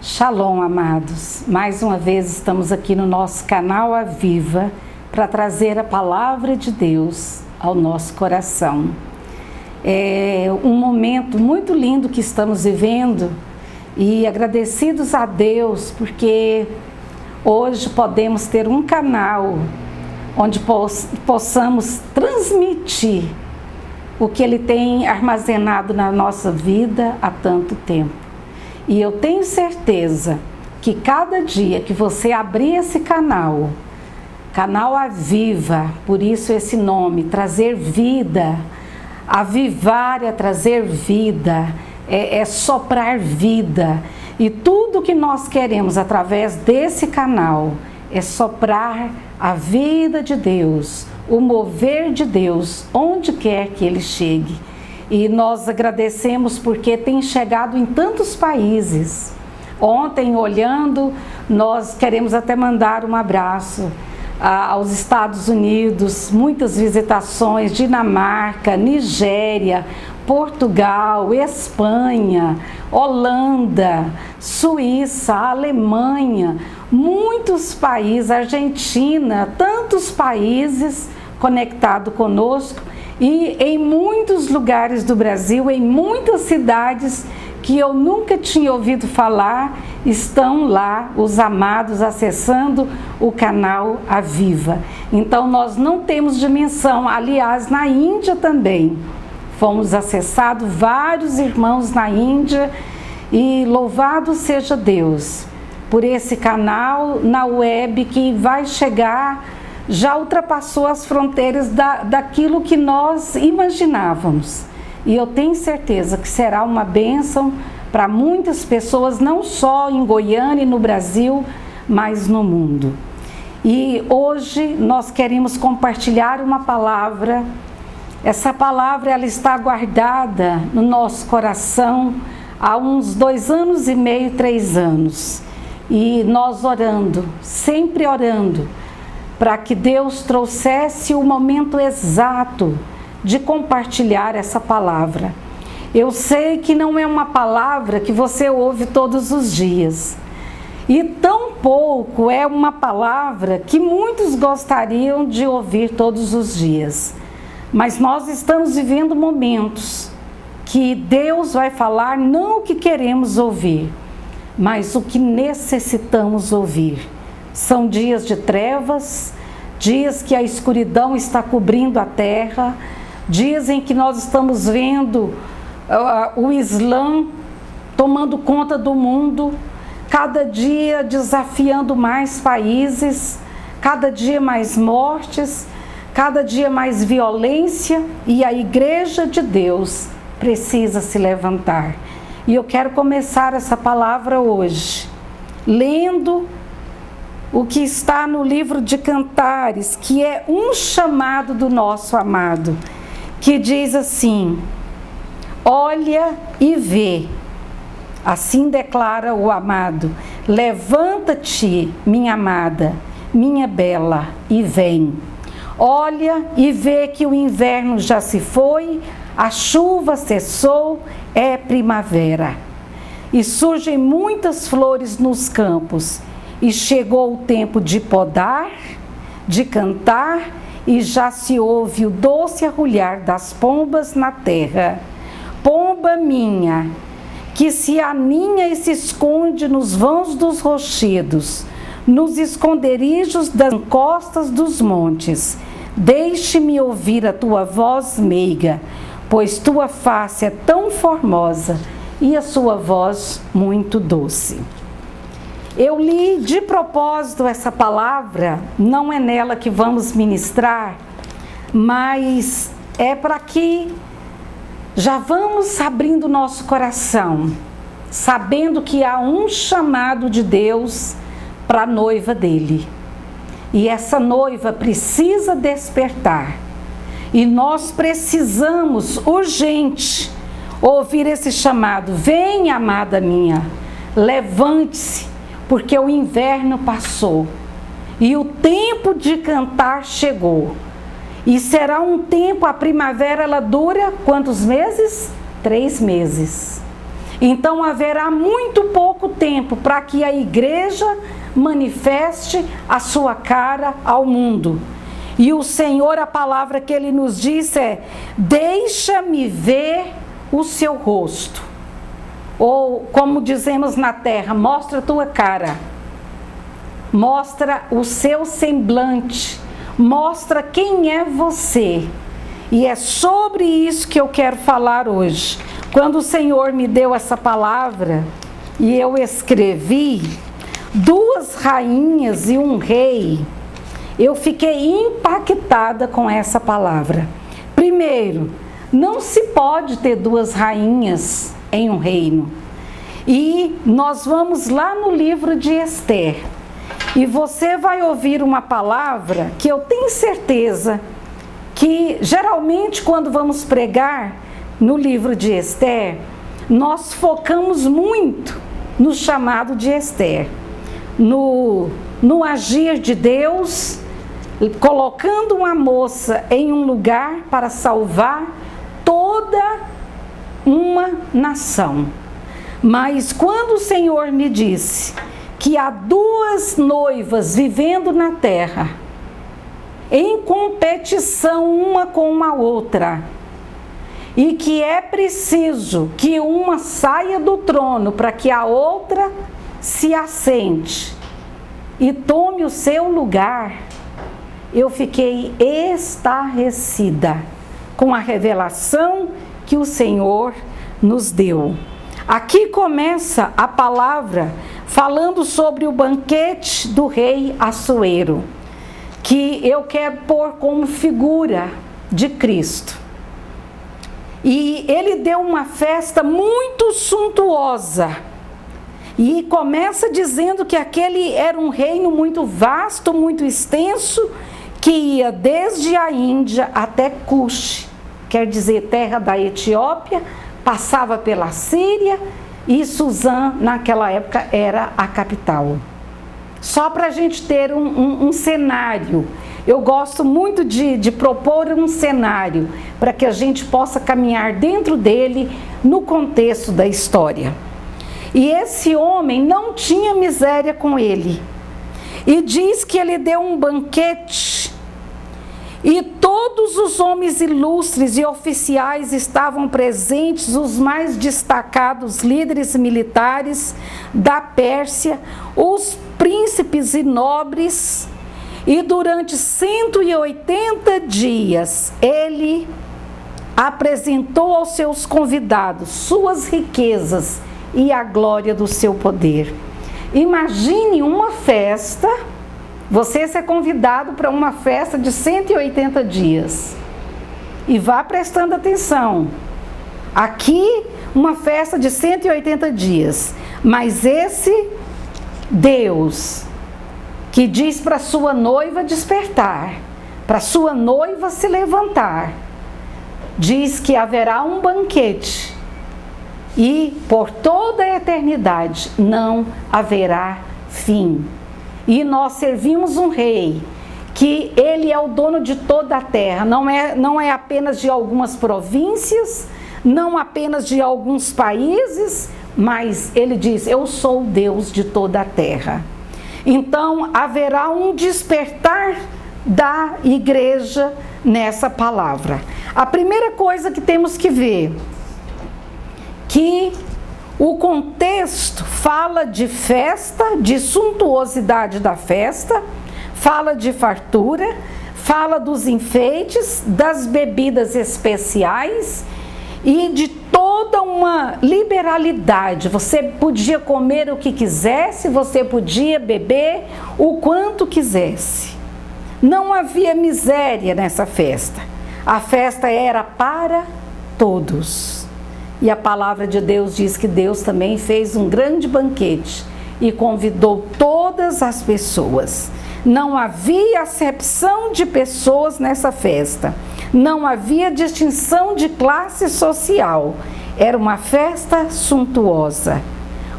Shalom, amados. Mais uma vez estamos aqui no nosso canal Aviva para trazer a palavra de Deus ao nosso coração. É um momento muito lindo que estamos vivendo e agradecidos a Deus porque hoje podemos ter um canal onde possamos transmitir o que Ele tem armazenado na nossa vida há tanto tempo. E eu tenho certeza que cada dia que você abrir esse canal Aviva, por isso esse nome, trazer vida, avivar é trazer vida, é soprar vida. E tudo que nós queremos através desse canal é soprar a vida de Deus, o mover de Deus, onde quer que Ele chegue. E nós agradecemos porque tem chegado em tantos países. Ontem, olhando, nós queremos até mandar um abraço aos Estados Unidos, muitas visitações, Dinamarca, Nigéria, Portugal, Espanha, Holanda, Suíça, Alemanha, muitos países, Argentina, tantos países conectados conosco. E em muitos lugares do Brasil, em muitas cidades que eu nunca tinha ouvido falar, estão lá os amados acessando o canal Aviva. Então nós não temos dimensão, aliás, na Índia também. Fomos acessados vários irmãos na Índia e louvado seja Deus por esse canal na web que vai chegar, já ultrapassou as fronteiras daquilo que nós imaginávamos. E eu tenho certeza que será uma bênção para muitas pessoas, não só em Goiânia e no Brasil, mas no mundo. E hoje nós queremos compartilhar uma palavra. Essa palavra ela está guardada no nosso coração há uns 2 anos e meio, 3 anos. E nós orando, sempre orando, para que Deus trouxesse o momento exato de compartilhar essa palavra. Eu sei que não é uma palavra que você ouve todos os dias. E tampouco é uma palavra que muitos gostariam de ouvir todos os dias. Mas nós estamos vivendo momentos que Deus vai falar não o que queremos ouvir, mas o que necessitamos ouvir. São dias de trevas, dias que a escuridão está cobrindo a terra, dias em que nós estamos vendo o Islã tomando conta do mundo, cada dia desafiando mais países, cada dia mais mortes, cada dia mais violência, e a Igreja de Deus precisa se levantar. E eu quero começar essa palavra hoje, lendo o que está no livro de Cantares, que é um chamado do nosso amado, que diz assim: olha e vê, assim declara o amado, levanta-te, minha amada, minha bela, e vem. Olha e vê que o inverno já se foi, a chuva cessou, é primavera. E surgem muitas flores nos campos, e chegou o tempo de podar, de cantar, e já se ouve o doce arrulhar das pombas na terra. Pomba minha, que se aninha e se esconde nos vãos dos rochedos, nos esconderijos das encostas dos montes, deixe-me ouvir a tua voz meiga, pois tua face é tão formosa e a sua voz muito doce. Eu li de propósito essa palavra, não é nela que vamos ministrar, mas é para que já vamos abrindo nosso coração, sabendo que há um chamado de Deus para a noiva dele. E essa noiva precisa despertar. E nós precisamos, urgente, ouvir esse chamado. Venha, amada minha, levante-se, porque o inverno passou e o tempo de cantar chegou. E será um tempo, a primavera ela dura quantos meses? 3 meses. Então haverá muito pouco tempo para que a igreja manifeste a sua cara ao mundo. E o Senhor, a palavra que Ele nos disse é: deixa-me ver o seu rosto. Ou, como dizemos na terra, mostra a tua cara. Mostra o seu semblante. Mostra quem é você. E é sobre isso que eu quero falar hoje. Quando o Senhor me deu essa palavra e eu escrevi 2 rainhas e um rei, eu fiquei impactada com essa palavra. Primeiro, não se pode ter 2 rainhas em um reino. E nós vamos lá no livro de Esther. E você vai ouvir uma palavra que eu tenho certeza que geralmente quando vamos pregar no livro de Esther, nós focamos muito no chamado de Esther, no agir de Deus, colocando uma moça em um lugar para salvar toda uma nação. Mas quando o Senhor me disse que há 2 noivas vivendo na terra, em competição uma com a outra, e que é preciso que uma saia do trono para que a outra se assente e tome o seu lugar, eu fiquei estarrecida com a revelação que o Senhor nos deu. Aqui começa a palavra falando sobre o banquete do rei Assuero, que eu quero pôr como figura de Cristo. E ele deu uma festa muito suntuosa. E começa dizendo que aquele era um reino muito vasto, muito extenso, que ia desde a Índia até Cush, quer dizer, terra da Etiópia, passava pela Síria, e Suzã, naquela época, era a capital. Só para a gente ter um cenário. Eu gosto muito de propor um cenário para que a gente possa caminhar dentro dele no contexto da história. E esse homem não tinha miséria com ele. E diz que ele deu um banquete e todos os homens ilustres e oficiais estavam presentes, os mais destacados líderes militares da Pérsia, os príncipes e nobres. E durante 180 dias, ele apresentou aos seus convidados suas riquezas e a glória do seu poder. Imagine uma festa, você ser convidado para uma festa de 180 dias. E vá prestando atenção. Aqui, uma festa de 180 dias. Mas esse Deus que diz para sua noiva despertar, para sua noiva se levantar, diz que haverá um banquete e por toda a eternidade não haverá fim. E nós servimos um rei que ele é o dono de toda a terra, não é apenas de algumas províncias, não apenas de alguns países, mas ele diz: eu sou o Deus de toda a terra. Então haverá um despertar da igreja nessa palavra. A primeira coisa que temos que ver, que o contexto fala de festa, de suntuosidade da festa, fala de fartura, fala dos enfeites, das bebidas especiais e de toda uma liberalidade. Você podia comer o que quisesse, você podia beber o quanto quisesse. Não havia miséria nessa festa. A festa era para todos. E a palavra de Deus diz que Deus também fez um grande banquete e convidou todas as pessoas. Não havia acepção de pessoas nessa festa. Não havia distinção de classe social. Era uma festa suntuosa.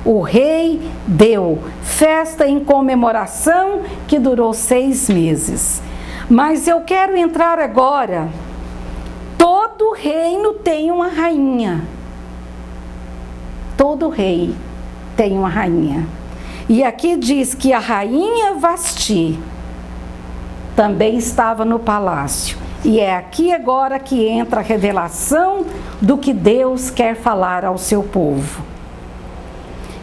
O rei deu festa em comemoração que durou 6 meses. Mas eu quero entrar agora. Todo reino tem uma rainha. todo rei tem uma rainha. E aqui diz que a rainha Vasti também estava no palácio. E é aqui agora que entra a revelação do que Deus quer falar ao seu povo.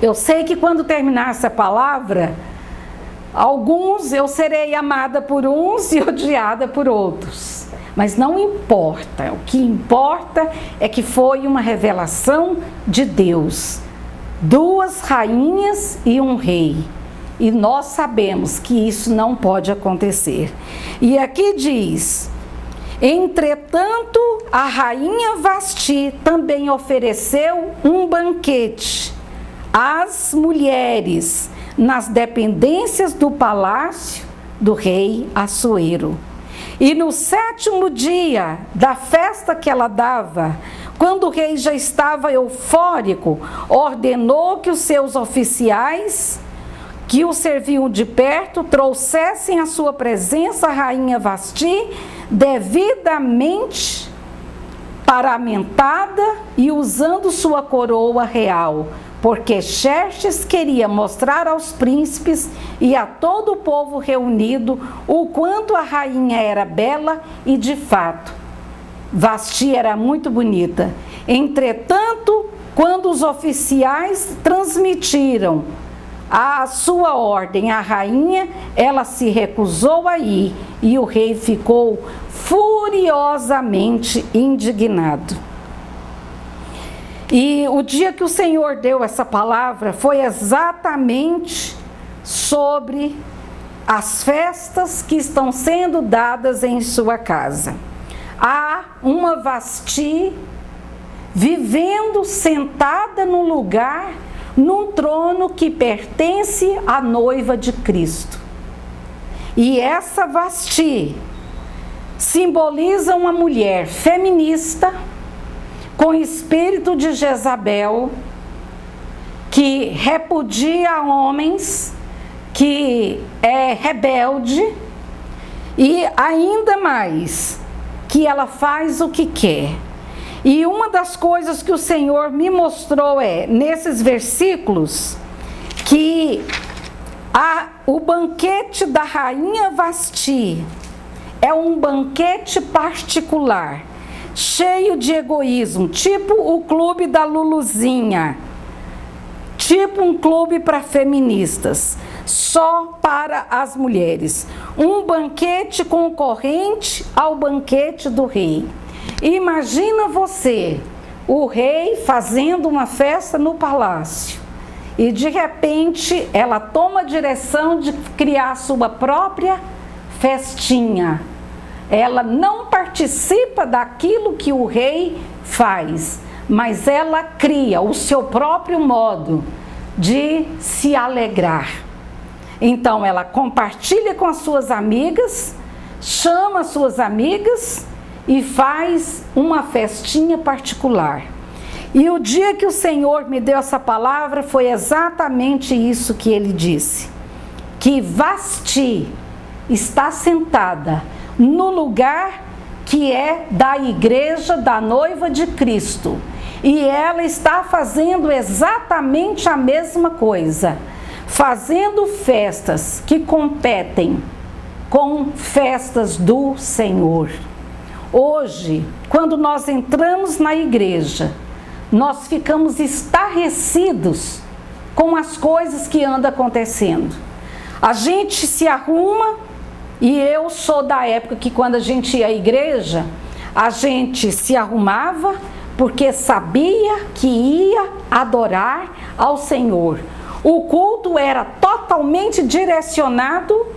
Eu sei que quando terminar essa palavra, alguns eu serei amada por uns e odiada por outros. Mas não importa, o que importa é que foi uma revelação de Deus. 2 rainhas e um rei. E nós sabemos que isso não pode acontecer. E aqui diz: entretanto, a rainha Vasti também ofereceu um banquete às mulheres nas dependências do palácio do rei Assuero. E no 7º dia da festa que ela dava, quando o rei já estava eufórico, ordenou que os seus oficiais, que o serviam de perto, trouxessem à sua presença a rainha Vasti, devidamente paramentada e usando sua coroa real, porque Xerxes queria mostrar aos príncipes e a todo o povo reunido o quanto a rainha era bela e, de fato, Vasti era muito bonita. Entretanto, quando os oficiais transmitiram a sua ordem à rainha, ela se recusou a ir e o rei ficou furiosamente indignado. E o dia que o Senhor deu essa palavra foi exatamente sobre as festas que estão sendo dadas em sua casa. Há uma Vasti vivendo sentada num lugar, num trono que pertence à noiva de Cristo. E essa Vasti simboliza uma mulher feminista, com espírito de Jezabel, que repudia homens, que é rebelde e ainda mais, que ela faz o que quer. E uma das coisas que o Senhor me mostrou nesses versículos, que o banquete da rainha Vasti é um banquete particular, cheio de egoísmo, tipo o clube da Luluzinha, tipo um clube para feministas, só para as mulheres. Um banquete concorrente ao banquete do rei. Imagina você, o rei fazendo uma festa no palácio e de repente ela toma a direção de criar sua própria festinha. Ela não participa daquilo que o rei faz, mas ela cria o seu próprio modo de se alegrar. Então ela compartilha com as suas amigas, chama as suas amigas e faz uma festinha particular. E o dia que o Senhor me deu essa palavra foi exatamente isso que ele disse, que Vasti está sentada no lugar que é da igreja da noiva de Cristo, e ela está fazendo exatamente a mesma coisa, fazendo festas que competem com festas do Senhor. Hoje, quando nós entramos na igreja, nós ficamos estarrecidos com as coisas que andam acontecendo. A gente se arruma, e eu sou da época que quando a gente ia à igreja, a gente se arrumava porque sabia que ia adorar ao Senhor. O culto era totalmente direcionado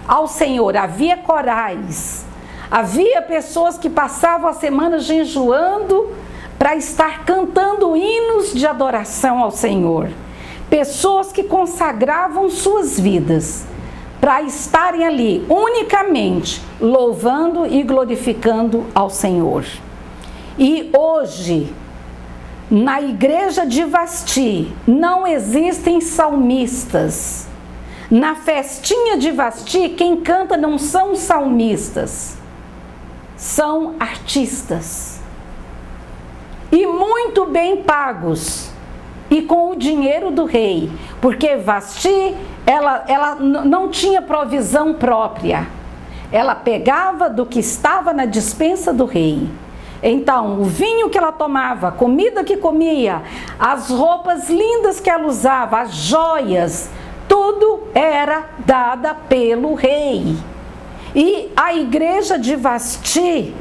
ao Senhor. Havia corais, havia pessoas que passavam a semana jejuando para estar cantando hinos de adoração ao Senhor. Pessoas que consagravam suas vidas para estarem ali unicamente louvando e glorificando ao Senhor. E hoje, na igreja de Vasti, não existem salmistas. Na festinha de Vasti, quem canta não são salmistas, são artistas. E muito bem pagos. e com o dinheiro do rei, porque Vasti, ela não tinha provisão própria. Ela pegava do que estava na despensa do rei. Então, o vinho que ela tomava, a comida que comia, as roupas lindas que ela usava, as joias, tudo era dada pelo rei. E a igreja de Vasti,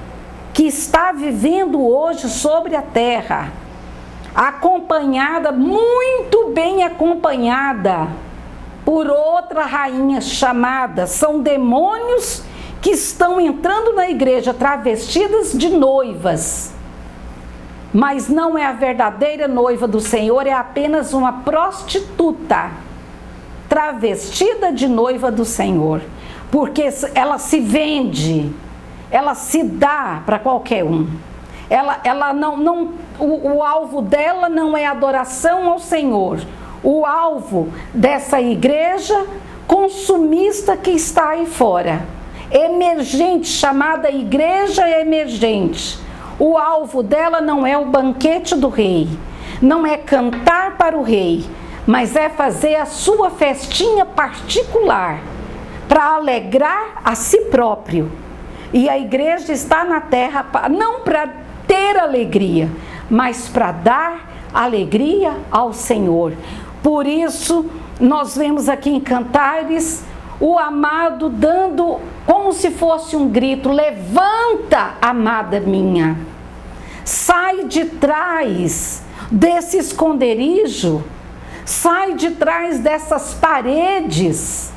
que está vivendo hoje sobre a terra, acompanhada, muito bem acompanhada, por outra rainha chamada, são demônios que estão entrando na igreja travestidas de noivas, mas não é a verdadeira noiva do Senhor, é apenas uma prostituta travestida de noiva do Senhor, porque ela se vende, ela se dá para qualquer um. Ela não, o alvo dela não é adoração ao Senhor. O alvo dessa igreja consumista que está aí fora, emergente, chamada igreja emergente. O alvo dela não é o banquete do rei, não é cantar para o rei, mas é fazer a sua festinha particular para alegrar a si próprio. E a igreja está na terra não para ter alegria, mas para dar alegria ao Senhor. Por isso, nós vemos aqui em Cantares o amado dando como se fosse um grito: levanta, amada minha, sai de trás desse esconderijo, sai de trás dessas paredes,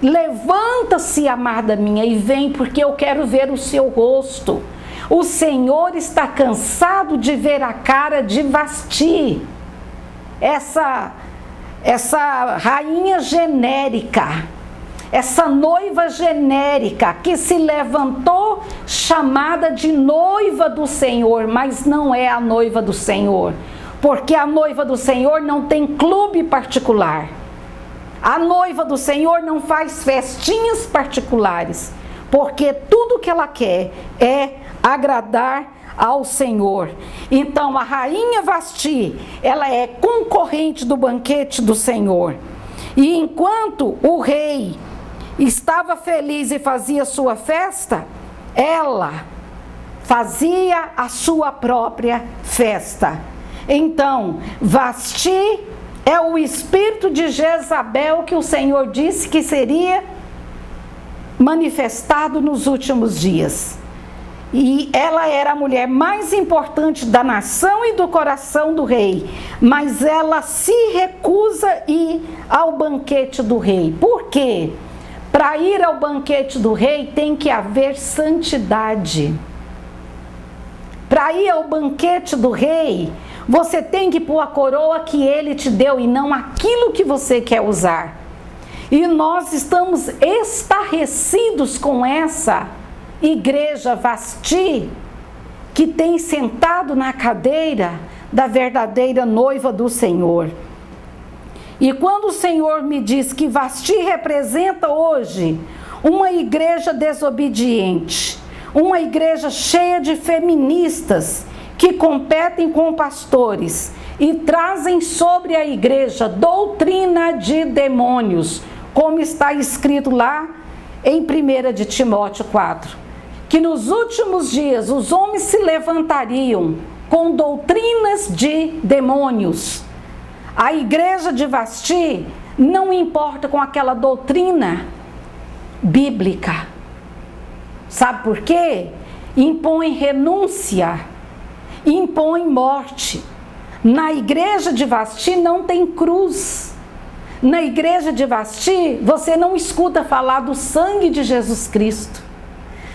levanta-se, amada minha, e vem, porque eu quero ver o seu rosto. O Senhor está cansado de ver a cara de Vasti, essa rainha genérica, essa noiva genérica que se levantou chamada de noiva do Senhor, mas não é a noiva do Senhor, porque a noiva do Senhor não tem clube particular. A noiva do Senhor não faz festinhas particulares, porque tudo que ela quer é agradar ao Senhor. Então a rainha Vasti, ela é concorrente do banquete do Senhor. E enquanto o rei estava feliz e fazia sua festa, ela fazia a sua própria festa. Então, Vasti é o espírito de Jezabel que o Senhor disse que seria manifestado nos últimos dias. E ela era a mulher mais importante da nação e do coração do rei, mas ela se recusa a ir ao banquete do rei. Por quê? Para ir ao banquete do rei tem que haver santidade. Para ir ao banquete do rei, você tem que pôr a coroa que ele te deu e não aquilo que você quer usar. E nós estamos estarrecidos com essa igreja Vasti, que tem sentado na cadeira da verdadeira noiva do Senhor. E quando o Senhor me diz que Vasti representa hoje uma igreja desobediente, uma igreja cheia de feministas que competem com pastores e trazem sobre a igreja doutrina de demônios, como está escrito lá em 1 de Timóteo 4, que nos últimos dias os homens se levantariam com doutrinas de demônios. A igreja de Vasti não importa com aquela doutrina bíblica. Sabe por quê? Impõe renúncia, impõe morte. Na igreja de Vasti não tem cruz. Na igreja de Vasti você não escuta falar do sangue de Jesus Cristo.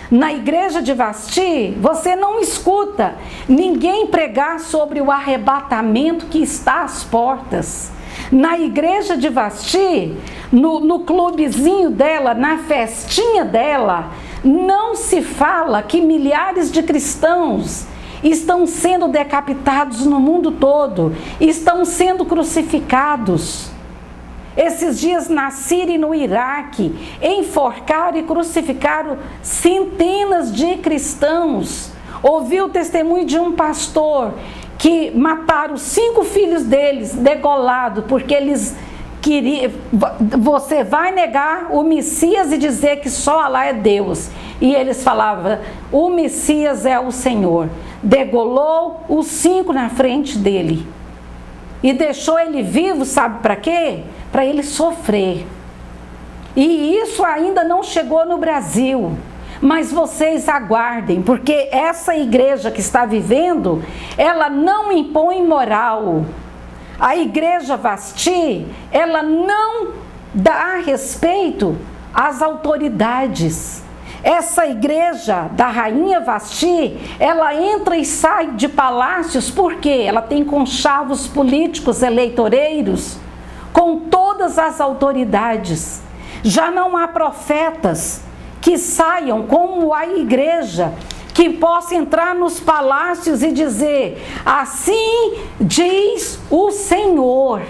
Na igreja de Vasti você não escuta ninguém pregar sobre o arrebatamento que está às portas. Na igreja de Vasti, no clubezinho dela, na festinha dela, não se fala que milhares de cristãos estão sendo decapitados no mundo todo, estão sendo crucificados. Esses dias na Síria e no Iraque, enforcaram e crucificaram centenas de cristãos. Ouvi o testemunho de um pastor que mataram 5 filhos deles, degolado, porque eles queriam. Você vai negar o Messias e dizer que só Alá é Deus. E eles falavam, o Messias é o Senhor. Degolou os 5 na frente dele. E deixou ele vivo, sabe para quê? Para ele sofrer. E isso ainda não chegou no Brasil. Mas vocês aguardem, porque essa igreja que está vivendo, ela não impõe moral. A igreja Vasti, ela não dá respeito às autoridades. Essa igreja da rainha Vasti, ela entra e sai de palácios, porque ela tem conchavos políticos eleitoreiros com todas as autoridades. Já não há profetas que saiam como a igreja, que possa entrar nos palácios e dizer, assim diz o Senhor,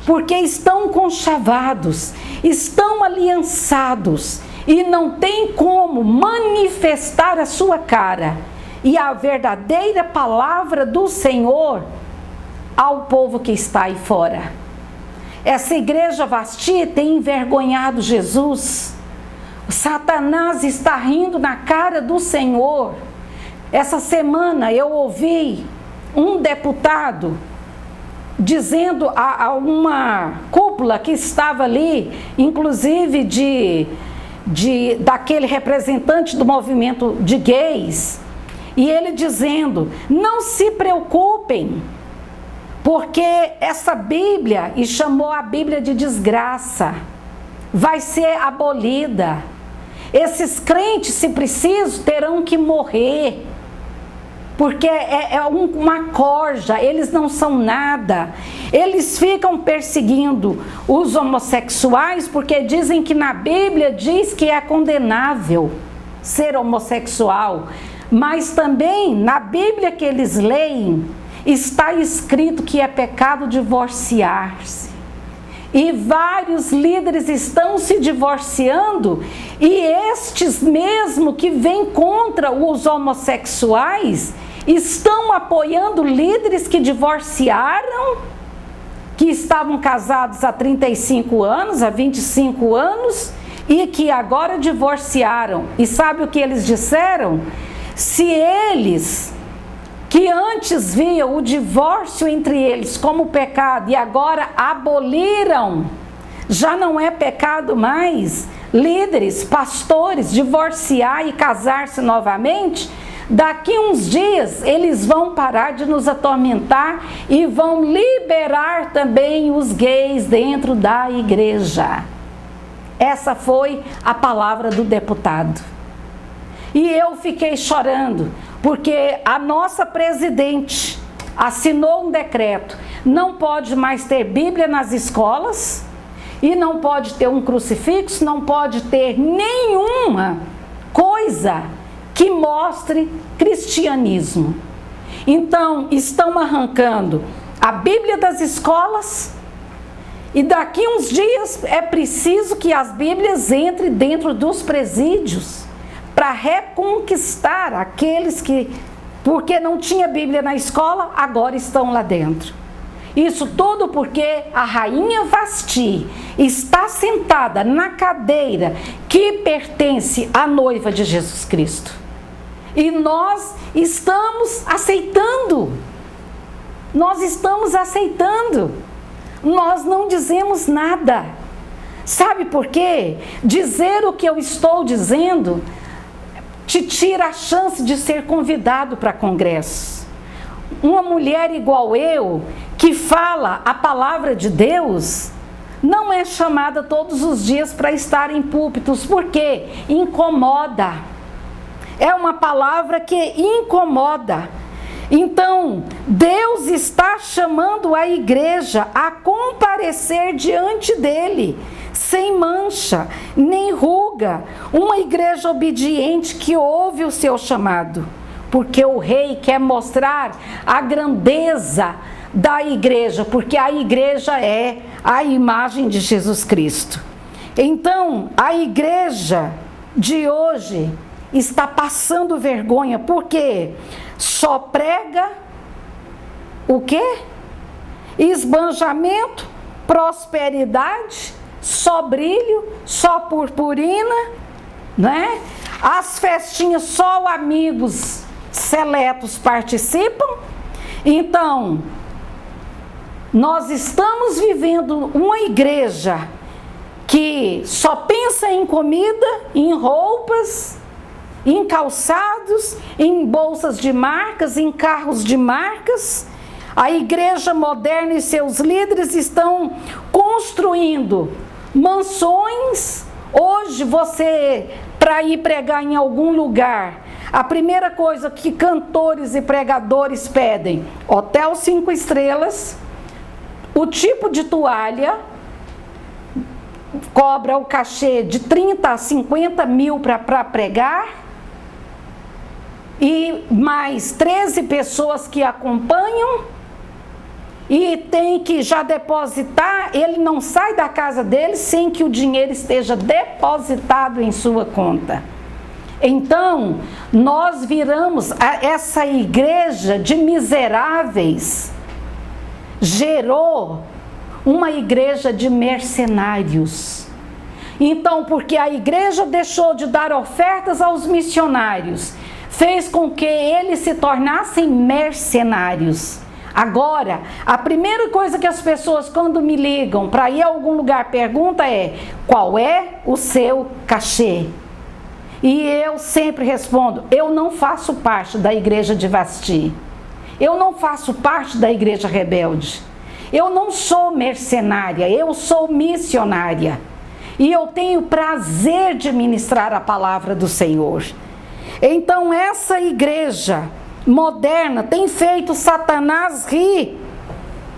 porque estão conchavados, estão aliançados, e não tem como manifestar a sua cara, e a verdadeira palavra do Senhor ao povo que está aí fora. Essa igreja Vasti tem envergonhado Jesus. Satanás está rindo na cara do Senhor. Essa semana eu ouvi um deputado dizendo a uma cúpula que estava ali, inclusive daquele representante do movimento de gays, e ele dizendo, não se preocupem, porque essa Bíblia, e chamou a Bíblia de desgraça, vai ser abolida. Esses crentes, se preciso, terão que morrer, porque uma corja, eles não são nada. Eles ficam perseguindo os homossexuais, porque dizem que na Bíblia diz que é condenável ser homossexual, mas também na Bíblia que eles leem, está escrito que é pecado divorciar-se. E vários líderes estão se divorciando, e estes mesmo que vêm contra os homossexuais, estão apoiando líderes que divorciaram, que estavam casados há 35 anos, há 25 anos, e que agora divorciaram. E sabe o que eles disseram? Se eles, que antes viam o divórcio entre eles como pecado e agora aboliram, já não é pecado mais, líderes, pastores, divorciar e casar-se novamente, daqui uns dias eles vão parar de nos atormentar e vão liberar também os gays dentro da igreja. Essa foi a palavra do deputado. E eu fiquei chorando, porque a nossa presidente assinou um decreto, não pode mais ter Bíblia nas escolas, e não pode ter um crucifixo, não pode ter nenhuma coisa que mostre cristianismo. Então, estão arrancando a Bíblia das escolas, e daqui uns dias é preciso que as Bíblias entrem dentro dos presídios, para reconquistar aqueles que, porque não tinha Bíblia na escola, agora estão lá dentro. Isso tudo porque a rainha Vasti está sentada na cadeira que pertence à noiva de Jesus Cristo. E nós estamos aceitando. Nós estamos aceitando. Nós não dizemos nada. Sabe por quê? Dizer o que eu estou dizendo te tira a chance de ser convidado para congressos. Uma mulher igual eu, que fala a palavra de Deus, não é chamada todos os dias para estar em púlpitos, porque incomoda. É uma palavra que incomoda. Então, Deus está chamando a igreja a comparecer diante dele, sem mancha, nem ruga, uma igreja obediente que ouve o seu chamado, porque o rei quer mostrar a grandeza da igreja, porque a igreja é a imagem de Jesus Cristo. Então, a igreja de hoje está passando vergonha, porque só prega o quê? Esbanjamento, prosperidade, só brilho, só purpurina, né? As festinhas só amigos seletos participam. Então, nós estamos vivendo uma igreja que só pensa em comida, em roupas, em calçados, em bolsas de marcas, em carros de marcas. A igreja moderna e seus líderes estão construindo mansões. Hoje você, para ir pregar em algum lugar, a primeira coisa que cantores e pregadores pedem: hotel 5 estrelas, o tipo de toalha, cobra o cachê de 30 a 50 mil para pregar, e mais 13 pessoas que acompanham, e tem que já depositar. Ele não sai da casa dele sem que o dinheiro esteja depositado em sua conta. Então, nós viramos essa igreja de miseráveis, gerou uma igreja de mercenários. Então, porque a igreja deixou de dar ofertas aos missionários, fez com que eles se tornassem mercenários. Agora, a primeira coisa que as pessoas, quando me ligam para ir a algum lugar, pergunta é: qual é o seu cachê? E eu sempre respondo: eu não faço parte da igreja de Vasti. Eu não faço parte da igreja rebelde. Eu não sou mercenária, eu sou missionária. E eu tenho prazer de ministrar a palavra do Senhor. Então essa igreja moderna tem feito Satanás rir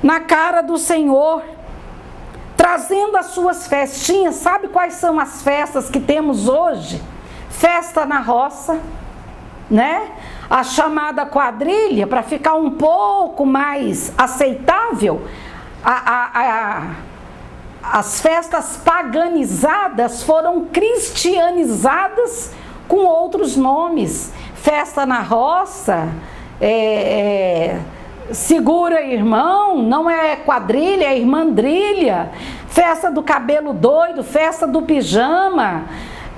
na cara do Senhor, trazendo as suas festinhas. Sabe quais são as festas que temos hoje? Festa na roça, né? A chamada quadrilha, para ficar um pouco mais aceitável. As festas paganizadas foram cristianizadas com outros nomes. Festa na roça, segura irmão, não é quadrilha, é irmandrilha. Festa do cabelo doido, festa do pijama.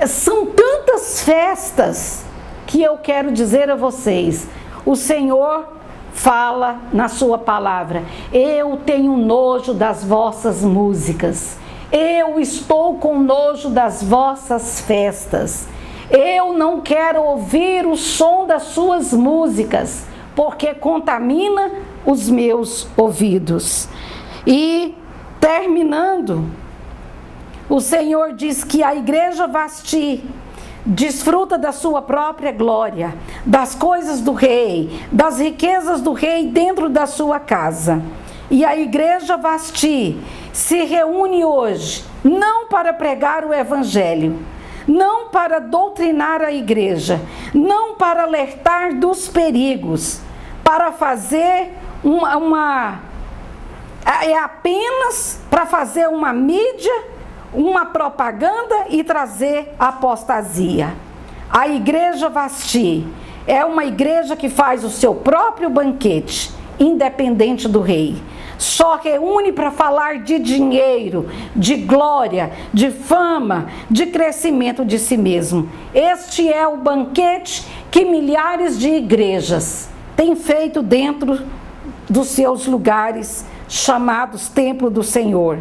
São tantas festas que eu quero dizer a vocês: o Senhor fala na sua palavra: eu tenho nojo das vossas músicas, eu estou com nojo das vossas festas, eu não quero ouvir o som das suas músicas, porque contamina os meus ouvidos. E terminando, o Senhor diz que a igreja Vasti desfruta da sua própria glória, das coisas do rei, das riquezas do rei dentro da sua casa. E a igreja Vasti se reúne hoje não para pregar o evangelho, não para doutrinar a igreja, não para alertar dos perigos, para fazer é apenas para fazer uma mídia, uma propaganda e trazer apostasia. A igreja Vasti é uma igreja que faz o seu próprio banquete, independente do rei. Só reúne para falar de dinheiro, de glória, de fama, de crescimento de si mesmo. Este é o banquete que milhares de igrejas têm feito dentro dos seus lugares chamados Templo do Senhor.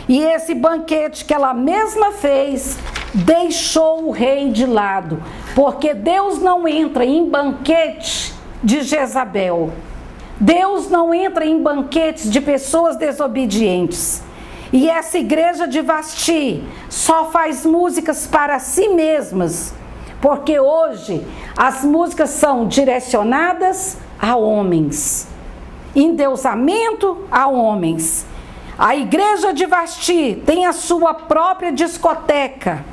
E esse banquete que ela mesma fez, deixou o rei de lado, porque Deus não entra em banquete de Jezabel. Deus não entra em banquetes de pessoas desobedientes. E essa igreja de Vasti só faz músicas para si mesmas, porque hoje as músicas são direcionadas a homens, endeusamento a homens. A igreja de Vasti tem a sua própria discoteca,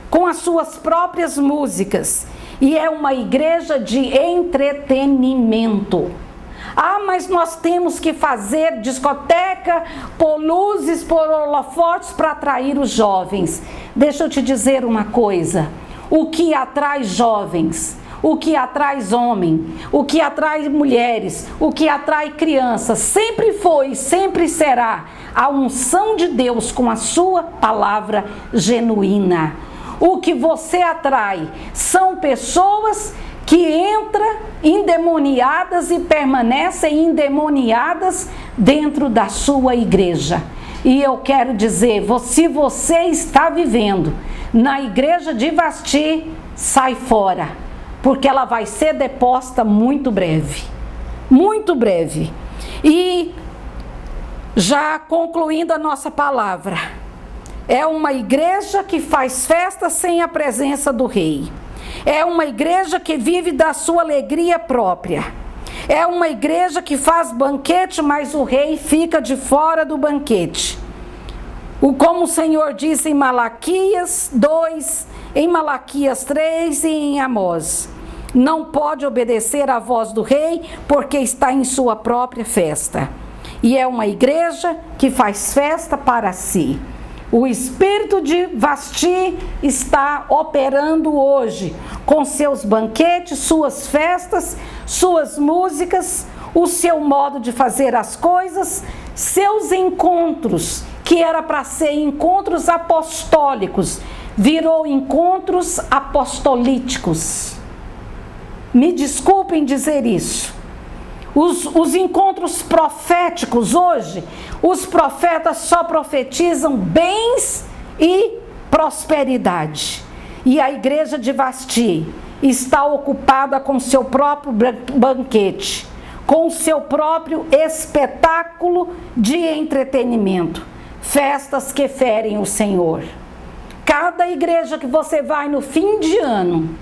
com as suas próprias músicas, e é uma igreja de entretenimento. Ah, mas nós temos que fazer discoteca, pôr luzes, pôr holofotes para atrair os jovens. Deixa eu te dizer uma coisa: o que atrai jovens, o que atrai homem, o que atrai mulheres, o que atrai crianças, sempre foi e sempre será a unção de Deus com a sua palavra genuína. O que você atrai são pessoas que entram endemoniadas e permanecem endemoniadas dentro da sua igreja. E eu quero dizer, se você está vivendo na igreja de Vasti, sai fora, porque ela vai ser deposta muito breve. Muito breve. E já concluindo a nossa palavra, é uma igreja que faz festa sem a presença do rei. É uma igreja que vive da sua alegria própria. É uma igreja que faz banquete, mas o rei fica de fora do banquete. Como o Senhor disse em Malaquias 2, em Malaquias 3 e em Amós: não pode obedecer à voz do rei, porque está em sua própria festa. E é uma igreja que faz festa para si. O espírito de Vasti está operando hoje com seus banquetes, suas festas, suas músicas, o seu modo de fazer as coisas, seus encontros, que era para ser encontros apostólicos, virou encontros apostolíticos. Me desculpem dizer isso. Os encontros proféticos hoje, os profetas só profetizam bens e prosperidade. E a igreja de Vasti está ocupada com seu próprio banquete, com seu próprio espetáculo de entretenimento, festas que ferem o Senhor. Cada igreja que você vai no fim de ano,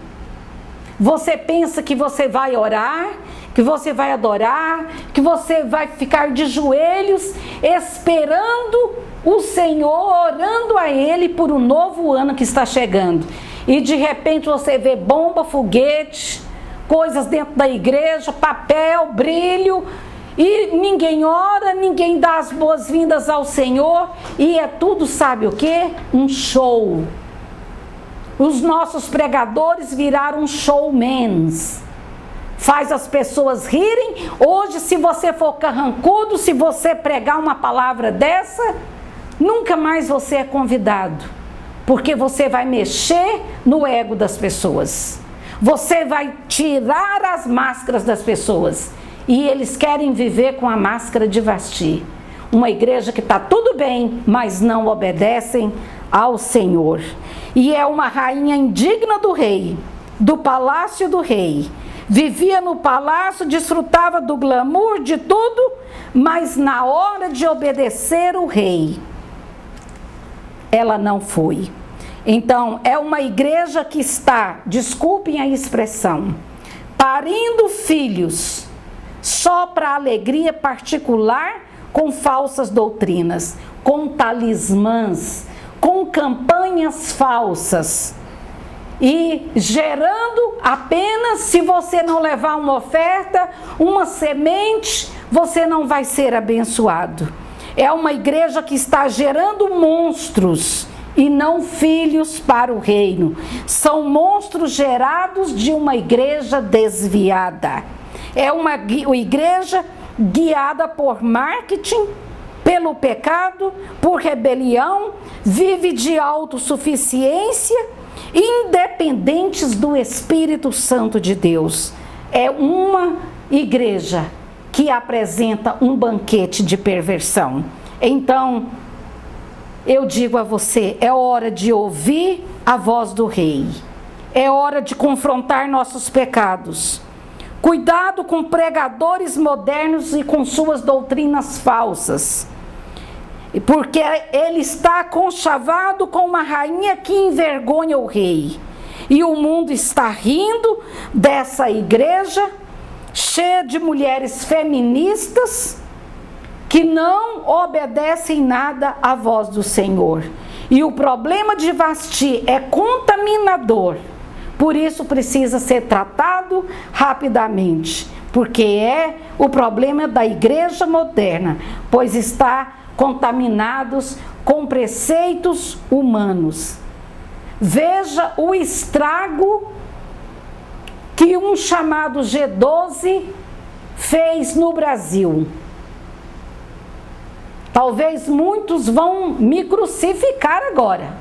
você pensa que você vai orar, que você vai adorar, que você vai ficar de joelhos esperando o Senhor, orando a Ele por um novo ano que está chegando. E de repente você vê bomba, foguete, coisas dentro da igreja, papel, brilho, e ninguém ora, ninguém dá as boas-vindas ao Senhor, e é tudo, sabe o quê? Um show. Os nossos pregadores viraram showmans. Faz as pessoas rirem. Hoje, se você for carrancudo, se você pregar uma palavra dessa, nunca mais você é convidado, porque você vai mexer no ego das pessoas. Você vai tirar as máscaras das pessoas, e eles querem viver com a máscara de Vasti. Uma igreja que está tudo bem, mas não obedecem ao Senhor. E é uma rainha indigna do rei, do palácio do rei. Vivia no palácio, desfrutava do glamour de tudo, mas na hora de obedecer o rei, ela não foi. Então, é uma igreja que está, desculpem a expressão, parindo filhos só para alegria particular, com falsas doutrinas, com talismãs, com campanhas falsas. E gerando apenas, se você não levar uma oferta, uma semente, você não vai ser abençoado. É uma igreja que está gerando monstros e não filhos para o reino. São monstros gerados de uma igreja desviada. É uma igreja guiada por marketing, pelo pecado, por rebelião, vive de autossuficiência, independentes do Espírito Santo de Deus. É uma igreja que apresenta um banquete de perversão. Então, eu digo a você, é hora de ouvir a voz do Rei. É hora de confrontar nossos pecados. Cuidado com pregadores modernos e com suas doutrinas falsas. Porque ele está conchavado com uma rainha que envergonha o rei. E o mundo está rindo dessa igreja cheia de mulheres feministas que não obedecem nada à voz do Senhor. E o problema de Vasti é contaminador. Por isso precisa ser tratado rapidamente. Porque é o problema da igreja moderna, pois está contaminados com preceitos humanos. Veja o estrago que um chamado G12 fez no Brasil. Talvez muitos vão me crucificar agora,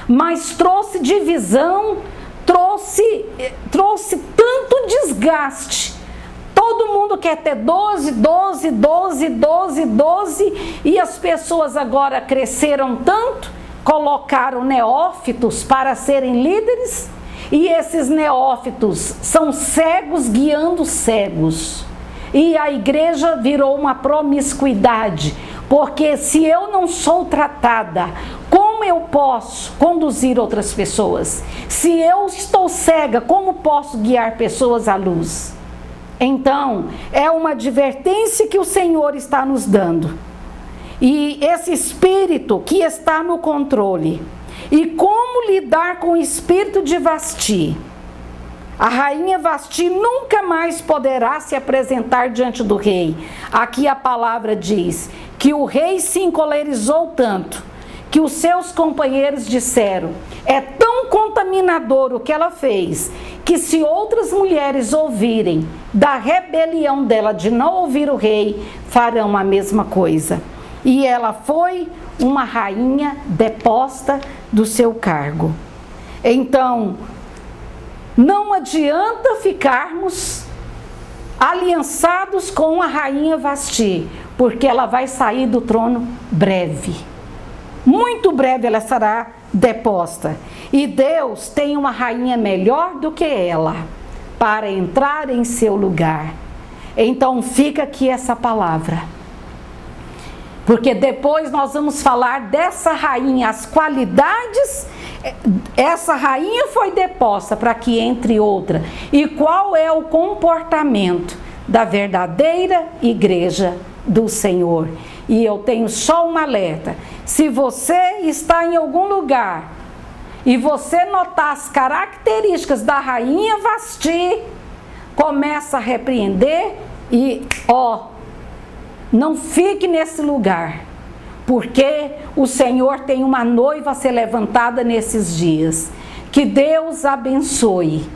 mas trouxe divisão, trouxe tanto desgaste. Todo mundo quer ter 12, e as pessoas agora cresceram tanto, colocaram neófitos para serem líderes, e esses neófitos são cegos guiando cegos. E a igreja virou uma promiscuidade, porque se eu não sou tratada, como eu posso conduzir outras pessoas? Se eu estou cega, como posso guiar pessoas à luz? Então, é uma advertência que o Senhor está nos dando. E esse espírito que está no controle. E como lidar com o espírito de Vasti? A rainha Vasti nunca mais poderá se apresentar diante do rei. Aqui a palavra diz que o rei se encolerizou tanto que os seus companheiros disseram: é tão contaminador o que ela fez, que se outras mulheres ouvirem da rebelião dela de não ouvir o rei, farão a mesma coisa. E ela foi uma rainha deposta do seu cargo. Então, não adianta ficarmos aliançados com a rainha Vasti, porque ela vai sair do trono breve. Muito breve ela será deposta. E Deus tem uma rainha melhor do que ela para entrar em seu lugar. Então fica aqui essa palavra. Porque depois nós vamos falar dessa rainha, as qualidades. Essa rainha foi deposta para que entre outra. E qual é o comportamento da verdadeira igreja do Senhor? E eu tenho só um alerta: se você está em algum lugar e você notar as características da rainha Vasti, começa a repreender e não fique nesse lugar, porque o Senhor tem uma noiva a ser levantada nesses dias. Que Deus abençoe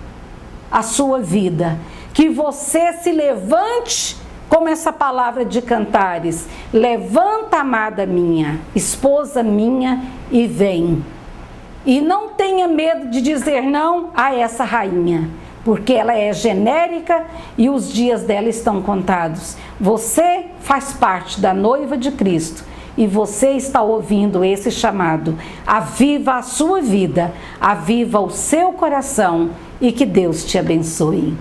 a sua vida, que você se levante como essa palavra de Cantares: levanta, amada minha, esposa minha, e vem. E não tenha medo de dizer não a essa rainha, porque ela é genérica e os dias dela estão contados. Você faz parte da noiva de Cristo e você está ouvindo esse chamado. Aviva a sua vida, aviva o seu coração, e que Deus te abençoe.